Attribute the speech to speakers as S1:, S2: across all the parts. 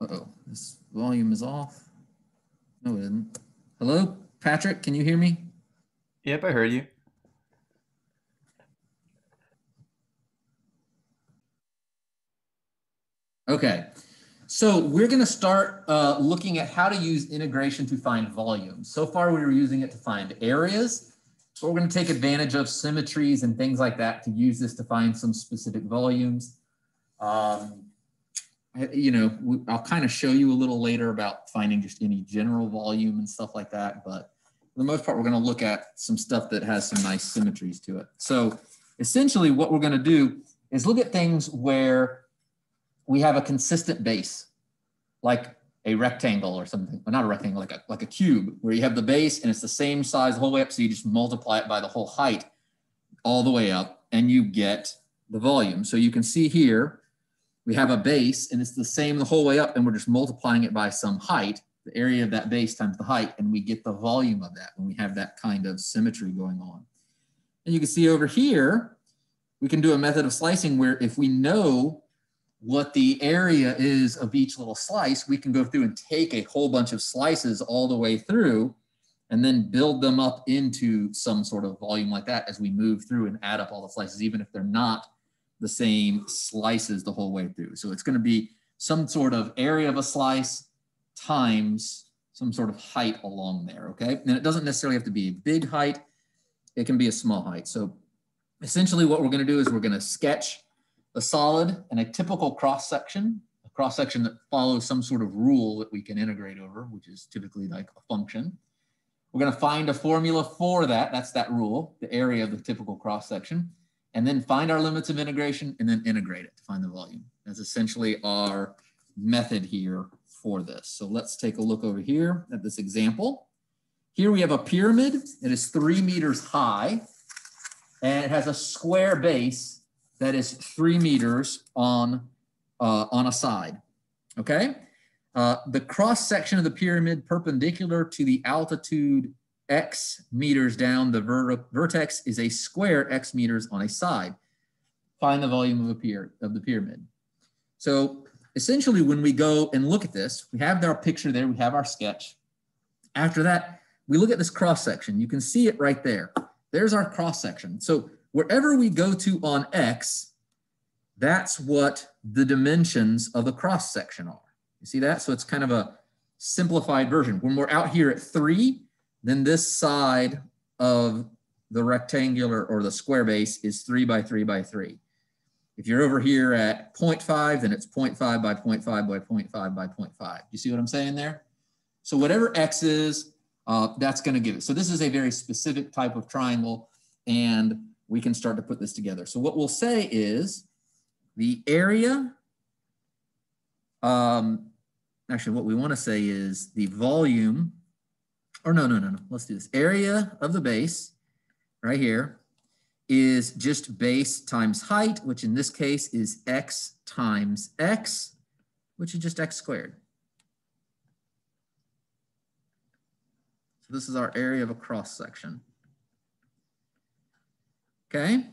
S1: Uh-oh, this volume is off. No, it isn't. Hello, Patrick, can you hear me?
S2: Yep, I heard you.
S1: Okay, so we're going to start looking at how to use integration to find volumes. So far, we were using it to find areas, but we're going to take advantage of symmetries and things like that to use this to find some specific volumes. I'll kind of show you a little later about finding just any general volume and stuff like that. But for the most part, we're going to look at some stuff that has some nice symmetries to it. So essentially what we're going to do is look at things where we have a consistent base, like a rectangle or something, well, not a rectangle, like a cube, where you have the base and it's the same size the whole way up. So you just multiply it by the whole height all the way up and you get the volume. So you can see here, we have a base and it's the same the whole way up and we're just multiplying it by some height, the area of that base times the height, and we get the volume of that when we have that kind of symmetry going on. And you can see over here, we can do a method of slicing where if we know what the area is of each little slice, we can go through and take a whole bunch of slices all the way through and then build them up into some sort of volume like that as we move through and add up all the slices, even if they're not the same slices the whole way through. So it's going to be some sort of area of a slice times some sort of height along there, okay? And it doesn't necessarily have to be a big height. It can be a small height. So essentially what we're going to do is we're going to sketch a solid and a typical cross-section, a cross-section that follows some sort of rule that we can integrate over, which is typically like a function. We're going to find a formula for that. That's that rule, the area of the typical cross-section, and then find our limits of integration and then integrate it to find the volume. That's essentially our method here for this. So let's take a look over here at this example. Here we have a pyramid. It is 3 meters high, and it has a square base that is 3 meters on a side, okay? The cross section of the pyramid perpendicular to the altitude x meters down the vertex is a square x meters on a side. Find the volume of the pyramid. So essentially when we go and look at this, we have our picture there, we have our sketch. After that, we look at this cross section. You can see it right there. There's our cross section. So wherever we go to on X, that's what the dimensions of the cross section are. You see that? So it's kind of a simplified version. When we're out here at 3, then this side of the rectangular or the square base is 3 by 3 by 3. If you're over here at 0.5, then it's 0.5 by 0.5 by 0.5 by 0.5. You see what I'm saying there? So whatever X is, that's going to give it. So this is a very specific type of triangle, and we can start to put this together. So what we'll say is the area, actually what we want to say is the volume, or no, let's do this. Area of the base right here is just base times height, which in this case is x times x, which is just x squared. So this is our area of a cross section. Okay.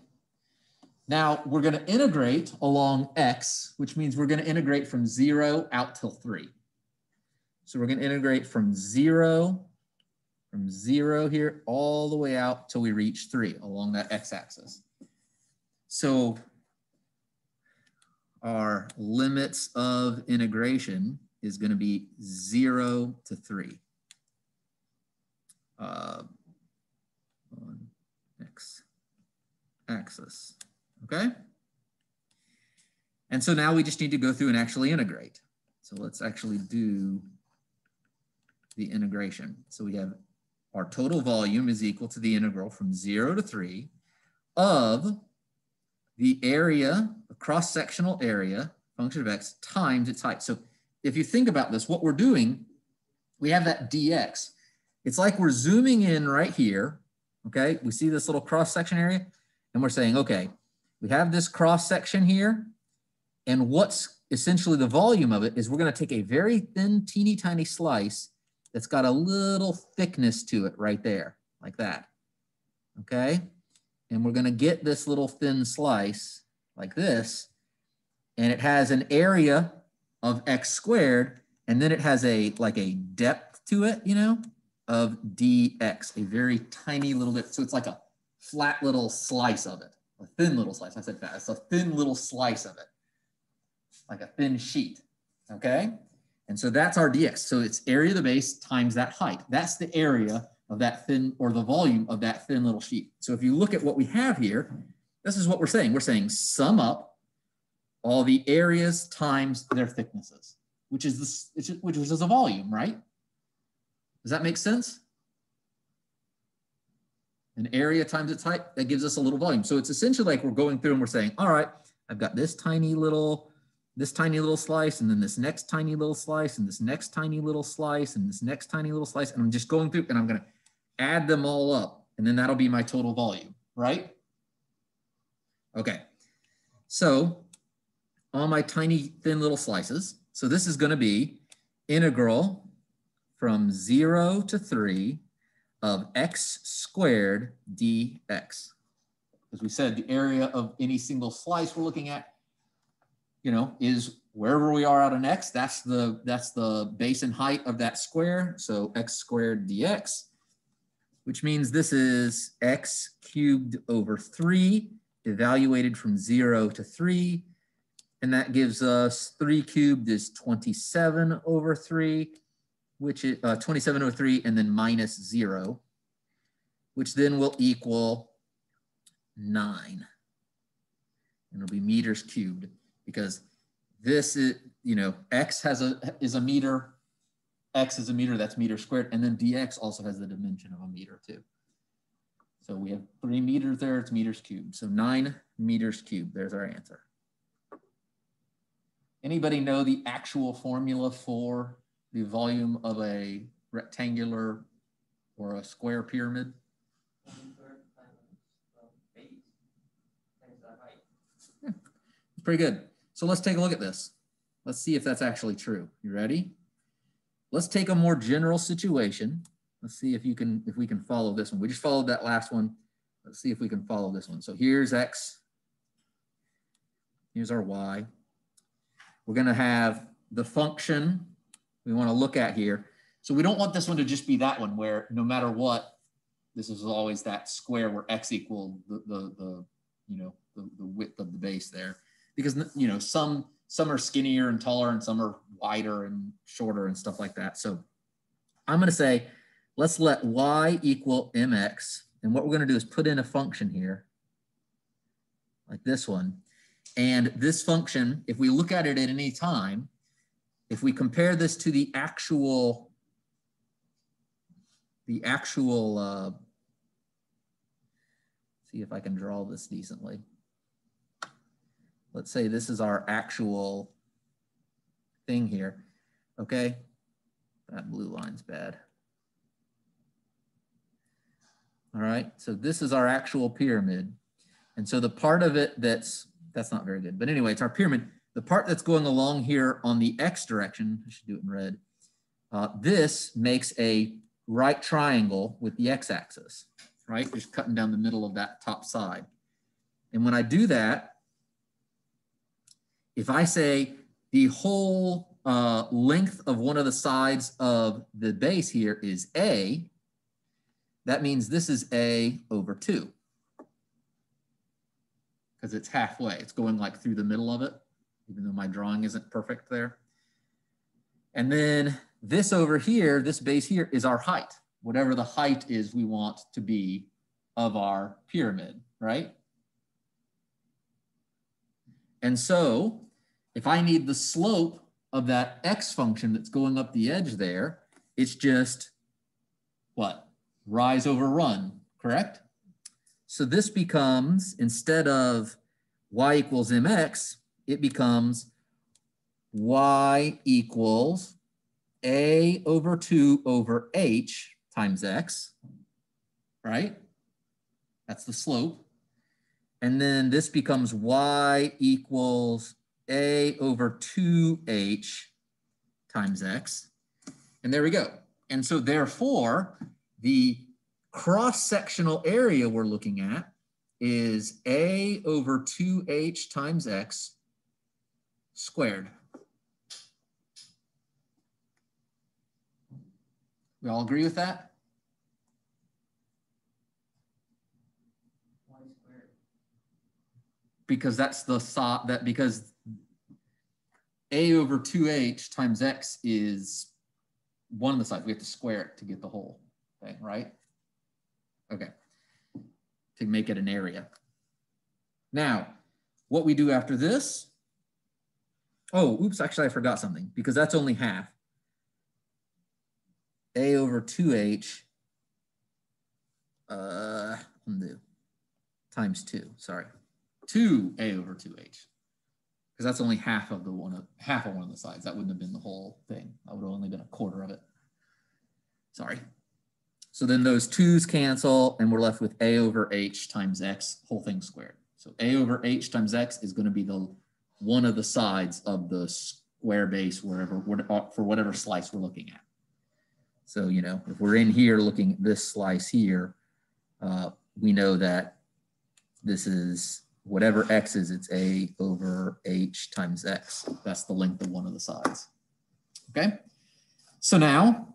S1: Now we're going to integrate along x, which means we're going to integrate from 0 out till 3. So we're going to integrate from zero here all the way out till we reach 3 along that x-axis. So our limits of integration is going to be 0 to 3 on x-axis. Okay? And so now we just need to go through and actually integrate. So let's actually do the integration. So we have our total volume is equal to the integral from 0 to 3 of the area, the cross-sectional area, function of x, times its height. So if you think about this, what we're doing, we have that dx. It's like we're zooming in right here, okay? We see this little cross-section area, and we're saying, okay, we have this cross-section here, and what's essentially the volume of it is we're going to take a very thin, teeny tiny slice that's got a little thickness to it right there, like that, okay? And we're going to get this little thin slice like this, and it has an area of x squared, And then it has like a depth to it, you know, of dx, a very tiny little bit. So it's like a flat little slice of it, a thin little slice. I said fat. It's a thin little slice of it, like a thin sheet, okay? And so that's our dx. So it's area of the base times that height. That's the area of that thin, or the volume of that thin little sheet. So if you look at what we have here, this is what we're saying. We're saying sum up all the areas times their thicknesses, which is a volume, right? Does that make sense? An area times its height, that gives us a little volume. So it's essentially like we're going through and we're saying, all right, I've got this tiny little slice, and then this next tiny little slice, and this next tiny little slice, and this next tiny little slice. And I'm just going through and I'm going to add them all up. And then that'll be my total volume, right? Okay. So all my tiny thin little slices. So this is going to be integral from 0 to 3 of x squared dx. As we said, the area of any single slice we're looking at, you know, is wherever we are out on x, that's the base and height of that square. So x squared dx, which means this is x cubed over 3, evaluated from 0 to 3. And that gives us 3 cubed is 27 over 3, which is 27 over 3, and then minus 0, which then will equal 9. And it'll be meters cubed, because this is, you know, x is a meter, x is a meter, that's meter squared, and then dx also has the dimension of a meter too. So we have 3 meters there, it's meters cubed. So 9 meters cubed, there's our answer. Anybody know the actual formula for the volume of a rectangular or a square pyramid? Yeah, it's pretty good. So let's take a look at this. Let's see if that's actually true. You ready? Let's take a more general situation. Let's see if we can follow this one. We just followed that last one. Let's see if we can follow this one. So here's x. Here's our y. We're going to have the function we want to look at here. So we don't want this one to just be that one where no matter what, this is always that square where x equal the width of the base there, because you know some are skinnier and taller and some are wider and shorter and stuff like that. So I'm going to say let's let y equal mx, and what we're going to do is put in a function here like this one. And this function, if we look at it at any time, if we compare this to the actual see if I can draw this decently. Let's say this is our actual thing here, okay? That blue line's bad. All right, so this is our actual pyramid. And so the part of it that's not very good, but anyway, it's our pyramid. The part that's going along here on the x direction, I should do it in red, this makes a right triangle with the x-axis, right? Just cutting down the middle of that top side. And when I do that, if I say the whole length of one of the sides of the base here is a, that means this is a over 2. Because it's halfway. It's going like through the middle of it, even though my drawing isn't perfect there. And then this over here, this base here is our height, whatever the height is we want to be of our pyramid, right? And so if I need the slope of that x function that's going up the edge there, it's just what? Rise over run, correct? So this becomes, instead of y equals mx, it becomes y equals a over 2 over h times x, right? That's the slope. And then this becomes y equals a over 2h times x. And there we go. And so therefore, the cross-sectional area we're looking at is a over 2h times x squared. We all agree with that? Because that's the because a over 2h times x is one of the sides. We have to square it to get the whole thing, right? Okay, to make it an area. Now, what we do after this, oh, oops, actually I forgot something because that's only half. A over 2h times 2, sorry. 2a over 2h, because that's only half of one of the sides. That wouldn't have been the whole thing. That would have only been a quarter of it. Sorry. So then those 2's cancel, and we're left with a over h times x, whole thing squared. So a over h times x is going to be the one of the sides of the square base wherever for whatever slice we're looking at. So, you know, if we're in here looking at this slice here, we know that this is whatever x is, it's a over h times x. That's the length of one of the sides. Okay, so now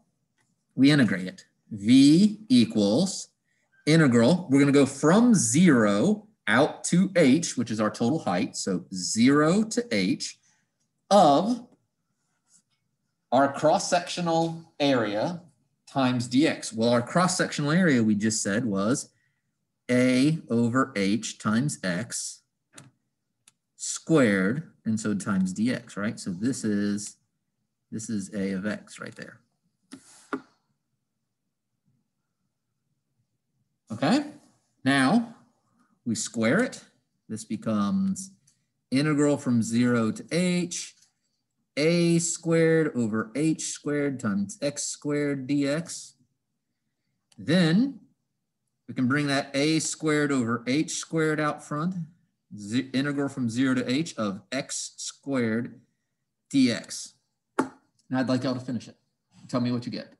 S1: we integrate it. V equals integral. We're going to go from 0 out to h, which is our total height. So 0 to h of our cross-sectional area times dx. Well, our cross-sectional area we just said was a over h times x squared, and so times dx, right? So this is a of x right there. Okay, now we square it. This becomes integral from 0 to h, a squared over h squared times x squared dx. Then we can bring that a squared over h squared out front, integral from 0 to h of x squared dx. Now I'd like y'all to finish it. Tell me what you get.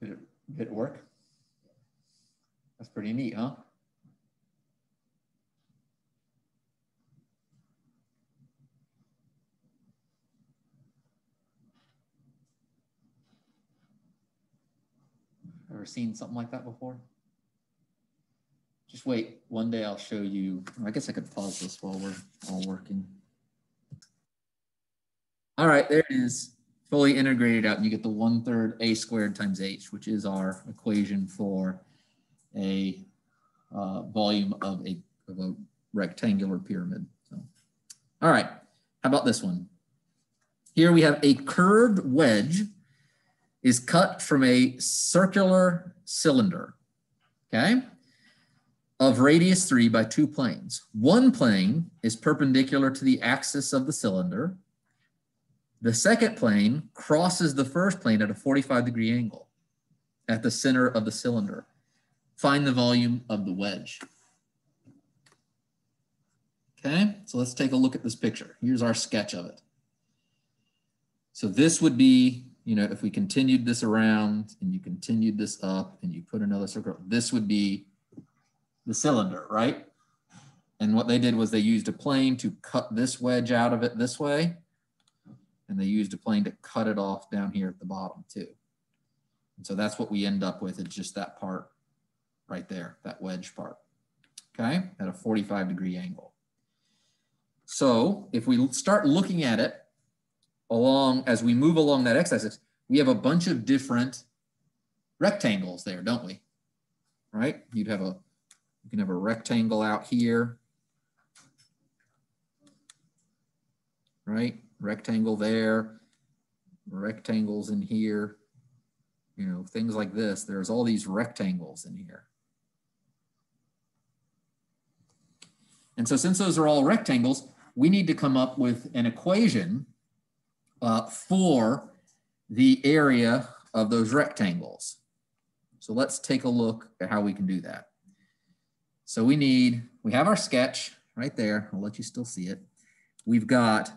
S1: Did it work? That's pretty neat, huh? Ever seen something like that before? Just wait. One day I'll show you. I guess I could pause this while we're all working. All right, there it is. Fully integrated out, and you get the 1/3 a squared times h, which is our equation for a volume of a rectangular pyramid. So, all right, how about this one? Here we have a curved wedge is cut from a circular cylinder, okay, of radius 3 by 2 planes. One plane is perpendicular to the axis of the cylinder. The second plane crosses the first plane at a 45-degree angle at the center of the cylinder. Find the volume of the wedge. Okay, so let's take a look at this picture. Here's our sketch of it. So this would be, you know, if we continued this around and you continued this up and you put another circle, this would be the cylinder, right? And what they did was they used a plane to cut this wedge out of it this way. And they used a plane to cut it off down here at the bottom too. And so that's what we end up with. It's just that part right there, that wedge part, okay, at a 45-degree angle. So if we start looking at it along, as we move along that x-axis, we have a bunch of different rectangles there, don't we? Right? You can have a rectangle out here, right? Rectangle there, rectangles in here, you know, things like this. There's all these rectangles in here. And so since those are all rectangles, we need to come up with an equation for the area of those rectangles. So let's take a look at how we can do that. So we have our sketch right there. I'll let you still see it. We've got,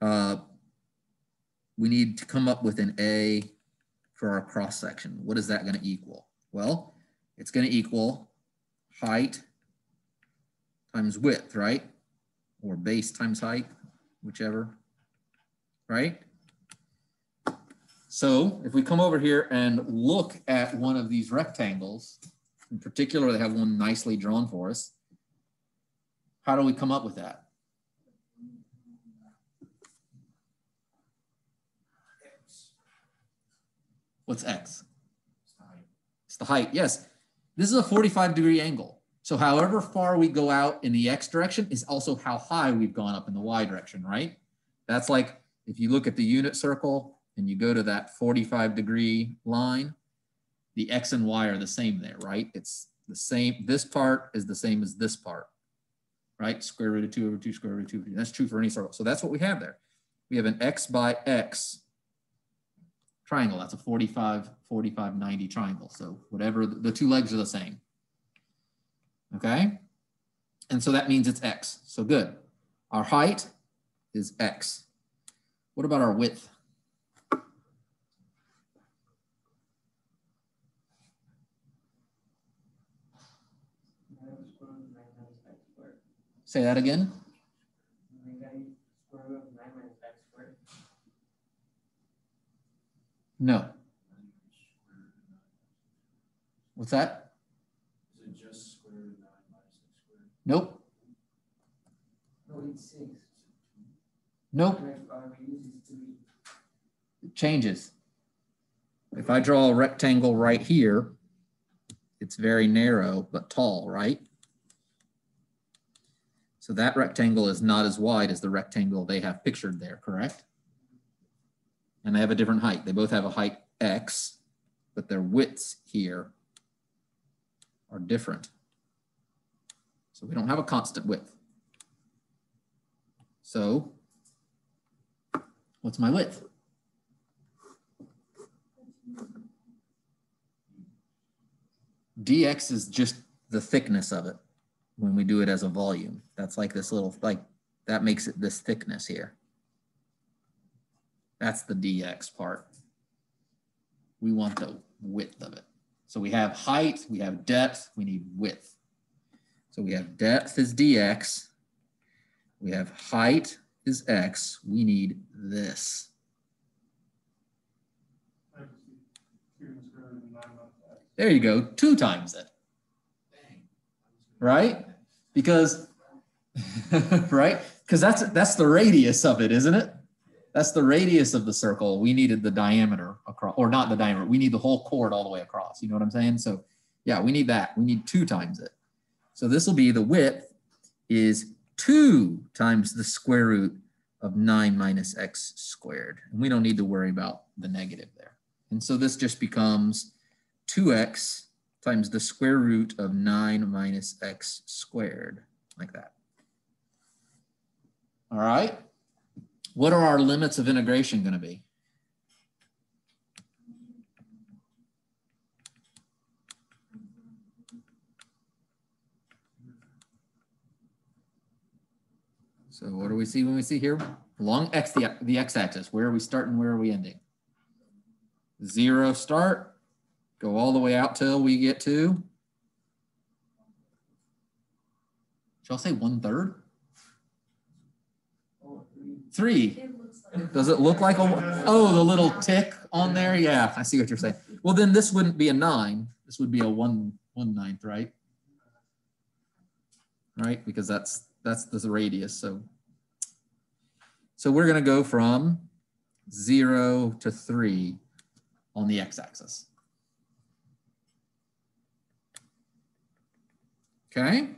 S1: we need to come up with an A for our cross section. What is that going to equal? Well, it's going to equal height times width, right? Or base times height, whichever, right? So if we come over here and look at one of these rectangles, in particular, they have one nicely drawn for us. How do we come up with that? What's X? It's the height, yes. This is a 45-degree angle. So however far we go out in the X direction is also how high we've gone up in the Y direction, right? That's like if you look at the unit circle and you go to that 45-degree line, the X and Y are the same there, right? It's the same, this part is the same as this part, right? Square root of 2 over 2, square root of 2. That's true for any circle. So that's what we have there. We have an X by X triangle. That's a 45, 45, 90 triangle. So whatever, the two legs are the same. Okay? And so that means it's X. So good. Our height is X. What about our width? Say that again. No. What's that? Is it just square root of 9 minus x squared? Nope. No, it's 6. Nope. It changes. If I draw a rectangle right here, it's very narrow but tall, right? So that rectangle is not as wide as the rectangle they have pictured there, correct? And they have a different height. They both have a height X, but their widths here are different. So we don't have a constant width. So what's my width? dx is just the thickness of it when we do it as a volume. That's like this little, like that makes it this thickness here. That's the dx part. We want the width of it. So we have height, we have depth, we need width. So we have depth is dx, we have height is x, we need this. There you go, 2 times it. Right? Because, right? Because that's the radius of it, isn't it? That's the radius of the circle. We needed the diameter across, or not the diameter. We need the whole chord all the way across. You know what I'm saying? So yeah, we need that. We need 2 times it. So this will be the width is 2 times the square root of 9 minus x squared. And we don't need to worry about the negative there. And so this just becomes 2x times the square root of 9 minus x squared, like that. All right. What are our limits of integration going to be? So what do we see when we see here? Along x, the x-axis, where are we starting, where are we ending? 0 start, go all the way out till we get to Shall I say 1/3? 3. Does it look like a, oh, the little tick on there? Yeah, I see what you're saying. Well, then this wouldn't be a 9. This would be a 1/9, right? Right, because that's the radius. So we're going to go from 0 to 3 on the x-axis. Okay.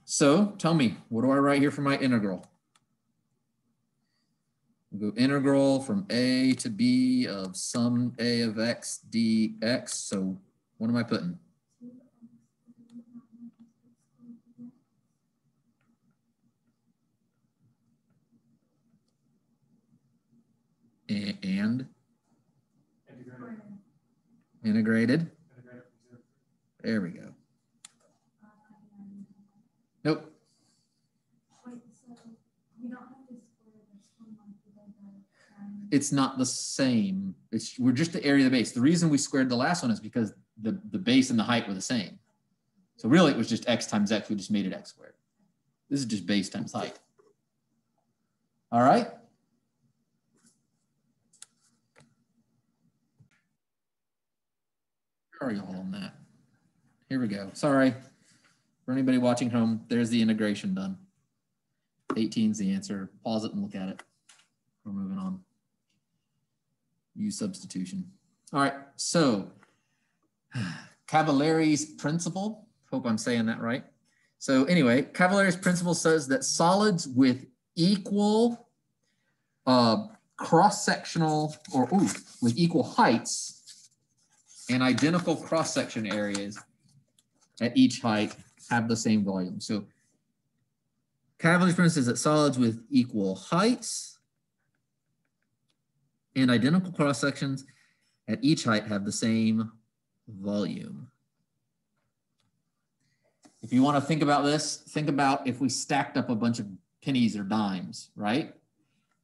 S1: So tell me, what do I write here for my integral? We'll go integral from a to b of sum a of x dx. So what am I putting? And integrated. There we go. Nope. It's not the same. We're just the area of the base. The reason we squared the last one is because the base and the height were the same. So really it was just x times x. We just made it x squared. This is just base times height. All right. Where are you all on that? Here we go. Sorry. For anybody watching home, there's the integration done. 18 is the answer. Pause it and look at it. We're moving on. Use substitution. All right, so Cavalieri's principle, hope I'm saying that right. So anyway, Cavalieri's principle says that solids with equal cross-sectional, or with equal heights and identical cross-section areas at each height have the same volume. So Cavalier's principle says that solids with equal heights and identical cross-sections at each height have the same volume. If you want to think about this, think about if we stacked up a bunch of pennies or dimes, right?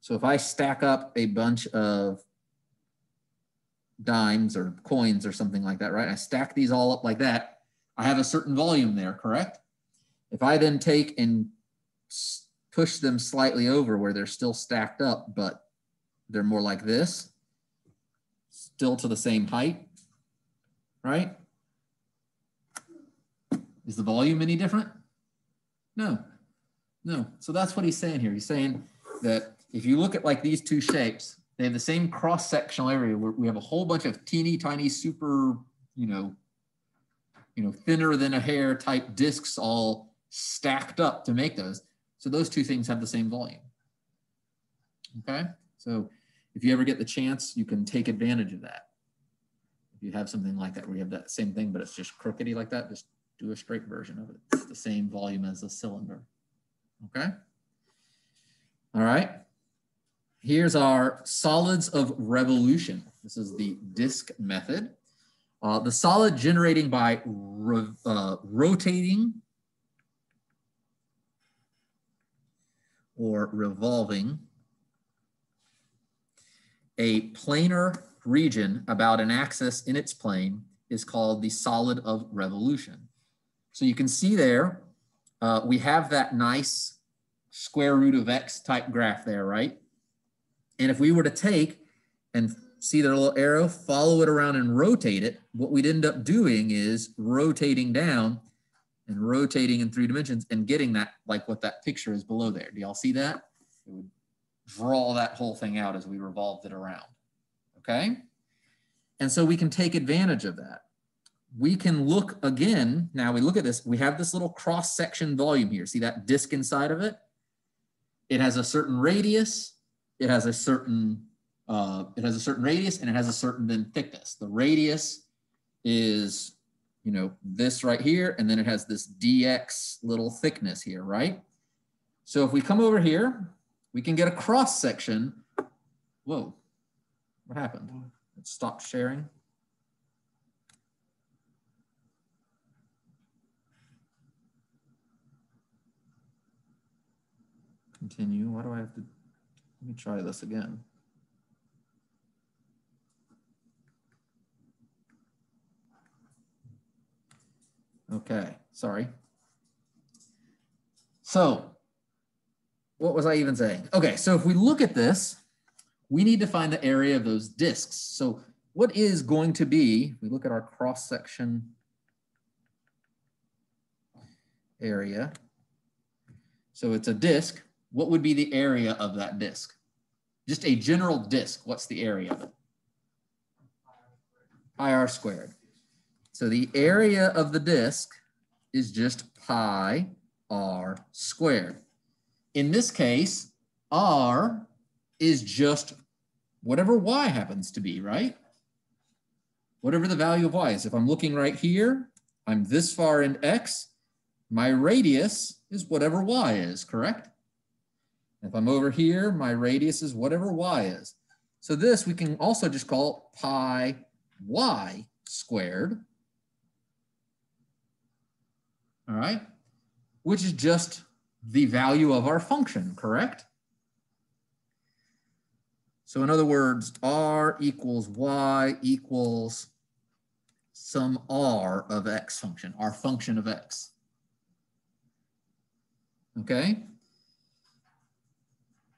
S1: So if I stack up a bunch of dimes or coins or something like that, right? I stack these all up like that. I have a certain volume there, correct? If I then take and push them slightly over where they're still stacked up, but they're more like this, still to the same height, right? Is the volume any different? No, no. So that's what he's saying here. He's saying that if you look at like these two shapes, they have the same cross-sectional area where we have a whole bunch of teeny tiny super, thinner than a hair type discs all stacked up to make those. So those two things have the same volume. Okay, so if you ever get the chance, you can take advantage of that. If you have something like that where you have that same thing, but it's just crookedy like that, just do a straight version of it. It's the same volume as a cylinder. Okay. All right. Here's our solids of revolution. This is the disk method. The solid generating by rotating or revolving a planar region about an axis in its plane is called the solid of revolution. So you can see there, we have that nice square root of x type graph there, right? And if we were to take and see their little arrow, follow it around and rotate it, what we'd end up doing is rotating down and rotating in 3 dimensions and getting that like what that picture is below there. Do y'all see that? It would draw that whole thing out as we revolved it around, okay? And so we can take advantage of that. We can look again, now we look at this, we have this little cross-section volume here. See that disc inside of it? It has a certain radius, it has a certain radius, and it has a certain then thickness. The radius is, this right here, and then it has this dx little thickness here, right? So if we come over here, we can get a cross section. Whoa, what happened? It stopped sharing. Continue. Why do I have to? Let me try this again. Okay, sorry. So what was I even saying? Okay, so if we look at this, we need to find the area of those disks. So what is going to be, we look at our cross-section area. So it's a disk. What would be the area of that disk? Just a general disk. What's the area of it? Pi r squared. So the area of the disk is just pi r squared. In this case, r is just whatever y happens to be, right? Whatever the value of y is. If I'm looking right here, I'm this far in x, my radius is whatever y is, correct? If I'm over here, my radius is whatever y is. So this we can also just call pi y squared, all right? Which is just the value of our function, correct? So in other words, r equals y equals some r of x function, our function of x. Okay?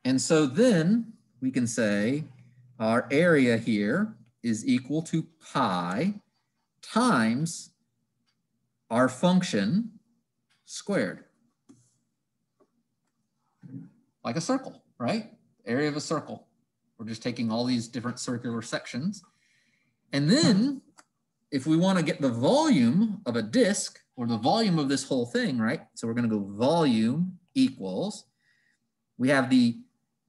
S1: And so then we can say our area here is equal to pi times our function squared. Like a circle, right? Area of a circle. We're just taking all these different circular sections. And then if we want to get the volume of a disk or the volume of this whole thing, right? So we're going to go volume equals, we have the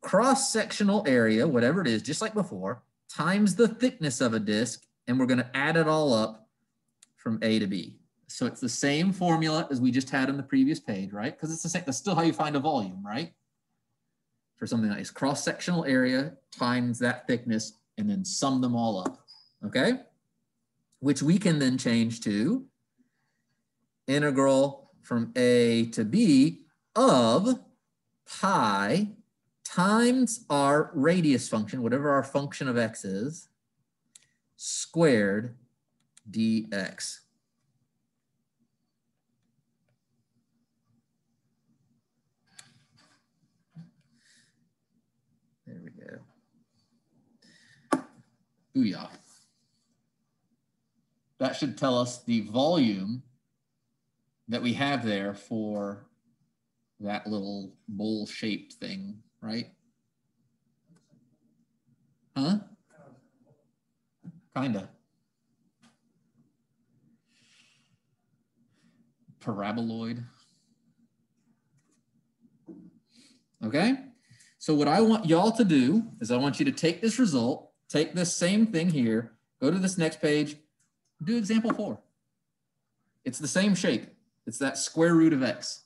S1: cross-sectional area, whatever it is, just like before, times the thickness of a disk, and we're going to add it all up from A to B. So it's the same formula as we just had on the previous page, right? Because it's the same, that's still how you find a volume, right? For something like this, cross-sectional area times that thickness, and then sum them all up, okay? Which we can then change to integral from A to B of pi times our radius function, whatever our function of x is, squared dx. There we go. Booyah. That should tell us the volume that we have there for that little bowl-shaped thing, right? Huh? Kinda. Paraboloid. Okay? So what I want y'all to do is I want you to take this result, take this same thing here, go to this next page, do example 4. It's the same shape. It's that square root of x.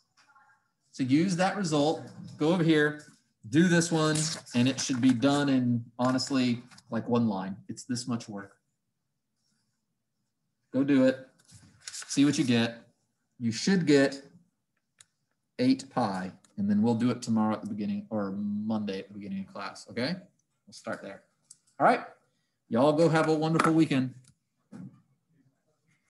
S1: So use that result, go over here, do this one, and it should be done in, honestly, like one line. It's this much work. Go do it, see what you get. You should get 8 pi, and then we'll do it tomorrow at the beginning, or Monday at the beginning of class, okay? We'll start there. All right, y'all go have a wonderful weekend.